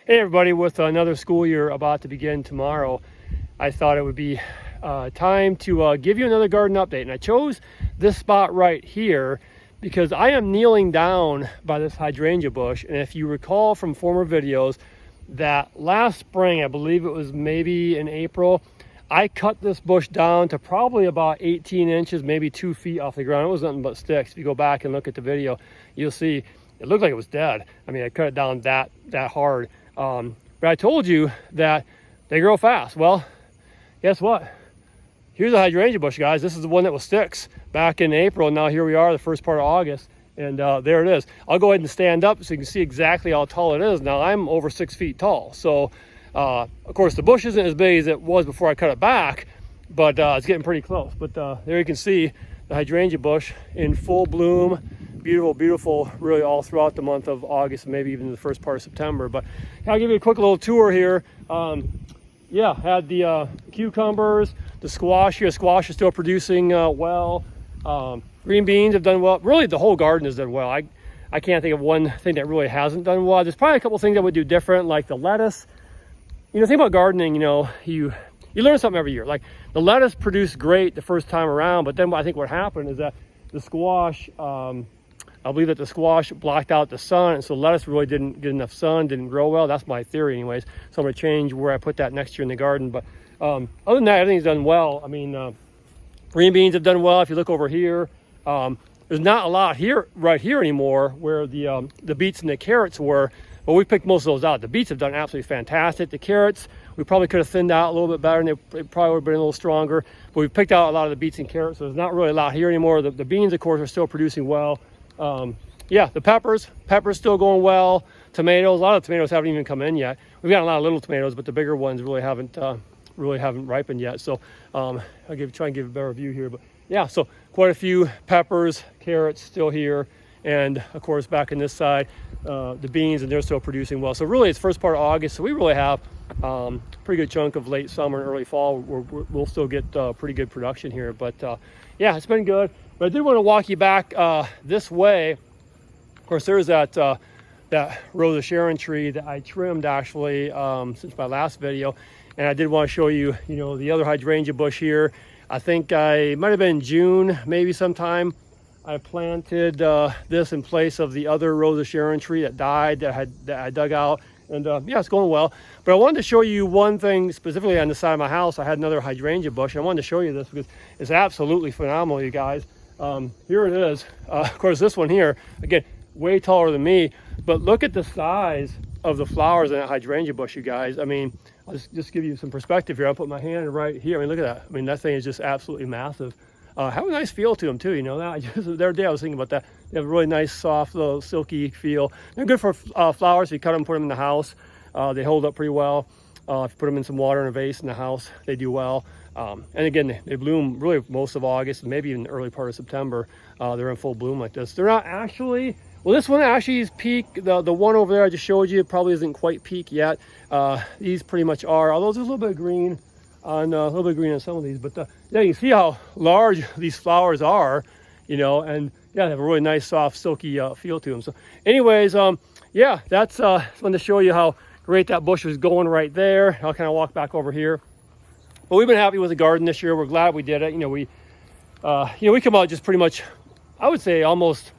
Hey everybody, with another school year about to begin tomorrow, I thought it would be time to give you another garden update. And I chose this spot right here because I am kneeling down by this hydrangea bush. And if you recall from former videos, that last spring, I believe it was maybe in April, I cut this bush down to probably about 18 inches, maybe 2 feet off the ground. It was nothing but sticks. If you go back and look at the video, you'll see it looked like it was dead. I mean, I cut it down that hard. But I told you that they grow fast. Well, guess what? Here's a hydrangea bush, guys. This is the one that was sticks back in April. And now here we are, the first part of August. And there it is. I'll go ahead and stand up so you can see exactly how tall it is. Now I'm over 6 feet tall. So, of course, the bush isn't as big as it was before I cut it back, but it's getting pretty close. But there you can see the hydrangea bush in full bloom. Beautiful, beautiful, really all throughout the month of August, and maybe even the first part of September. But I'll give you a quick little tour here. Yeah, had the cucumbers, the squash here. Squash is still producing well. Green beans have done well. Really, the whole garden has done well. I can't think of one thing that really hasn't done well. There's probably a couple things I would do different, like the lettuce. You know, think about gardening, you know, you learn something every year. Like the lettuce produced great the first time around, but then I think what happened is that the squash, I believe that the squash blocked out the sun, and so lettuce really didn't get enough sun, didn't grow well. That's my theory anyways. So I'm gonna change where I put that next year in the garden. But other than that, everything's done well. I mean, green beans have done well. If you look over here, there's not a lot here, right here anymore where the beets and the carrots were, but we picked most of those out. The beets have done absolutely fantastic. The carrots, we probably could have thinned out a little bit better, and they probably would have been a little stronger, but we've picked out a lot of the beets and carrots, so there's not really a lot here anymore. The beans, of course, are still producing well. Yeah, the peppers still going well. Tomatoes, a lot of the tomatoes haven't even come in yet. We've got a lot of little tomatoes, but the bigger ones really haven't ripened yet. So I'll try and give a better view here. But yeah, so quite a few peppers, carrots still here, and of course back in this side, the beans, and they're still producing well. So really, it's first part of August, so we really have a pretty good chunk of late summer and early fall. We'll still get pretty good production here. But yeah, it's been good. But I did want to walk you back this way. Of course, there's that Rose of Sharon tree that I trimmed actually since my last video. And I did want to show you, you know, the other hydrangea bush here. I think it might have been June, maybe sometime. I planted this in place of the other Rose of Sharon tree that died, that I dug out. And yeah, it's going well. But I wanted to show you one thing specifically on the side of my house. I had another hydrangea bush. I wanted to show you this because it's absolutely phenomenal, you guys. Here it is. Of course, this one here, again, way taller than me, but look at the size of the flowers in that hydrangea bush, you guys. I mean, I'll just give you some perspective here. I'll put my hand right here. I mean, look at that. I mean, that thing is just absolutely massive. Have a nice feel to them too, you know that. The other day I was thinking about that. They have a really nice, soft, little silky feel. They're good for flowers. If you cut them, put them in the house. They hold up pretty well. If you put them in some water in a vase in the house, they do well. And again, they bloom really most of August, and maybe even the early part of September. They're in full bloom like this. They're not actually, well, this one actually is peak. The one over there I just showed you probably isn't quite peak yet. These pretty much are, although there's a little bit of green on some of these. But yeah, you can see how large these flowers are, you know, and yeah, they have a really nice, soft, silky feel to them. So anyways, yeah, that's fun to show you how great that bush was going right there. I'll kind of walk back over here. But we've been happy with the garden this year. We're glad we did it. You know, we come out just pretty much, I would say almost,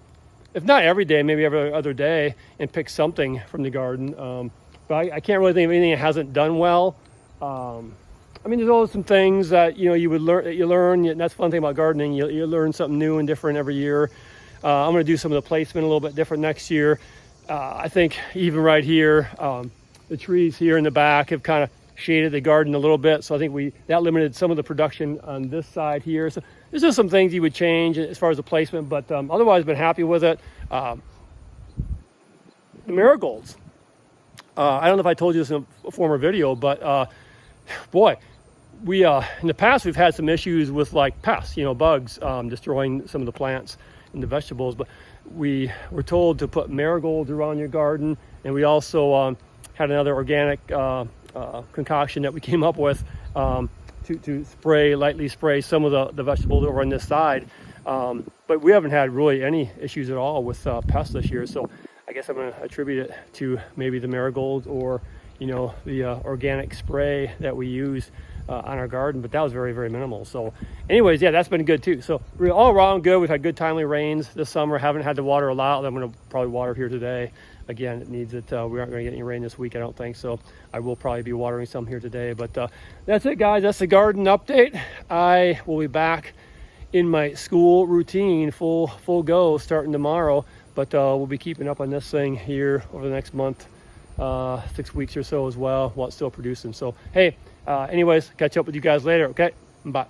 if not every day, maybe every other day, and pick something from the garden. But I can't really think of anything that hasn't done well. I mean, there's always some things that, you know, you learn, and that's the fun thing about gardening. You learn something new and different every year. I'm going to do some of the placement a little bit different next year. I think even right here, the trees here in the back have kind of shaded the garden a little bit, so I think that limited some of the production on this side here. So there's just some things you would change as far as the placement, but otherwise been happy with it. The marigolds, I don't know if I told you this in a former video, but boy, we in the past we've had some issues with like pests, you know, bugs destroying some of the plants and the vegetables, but we were told to put marigolds around your garden, and we also had another organic concoction that we came up with to lightly spray some of the vegetables over on this side. But we haven't had really any issues at all with pests this year. So I guess I'm going to attribute it to maybe the marigold or, you know, the organic spray that we use on our garden, but that was very, very minimal. So anyways, yeah, that's been good too. So we're all around good. We've had good timely rains this summer. Haven't had to water a lot. I'm going to probably water here today. Again, it needs it. We aren't going to get any rain this week, I don't think. So I will probably be watering some here today. But that's it, guys. That's the garden update. I will be back in my school routine, full go, starting tomorrow. But we'll be keeping up on this thing here over the next month, 6 weeks or so as well, while it's still producing. So hey, anyways, catch up with you guys later. Okay, bye.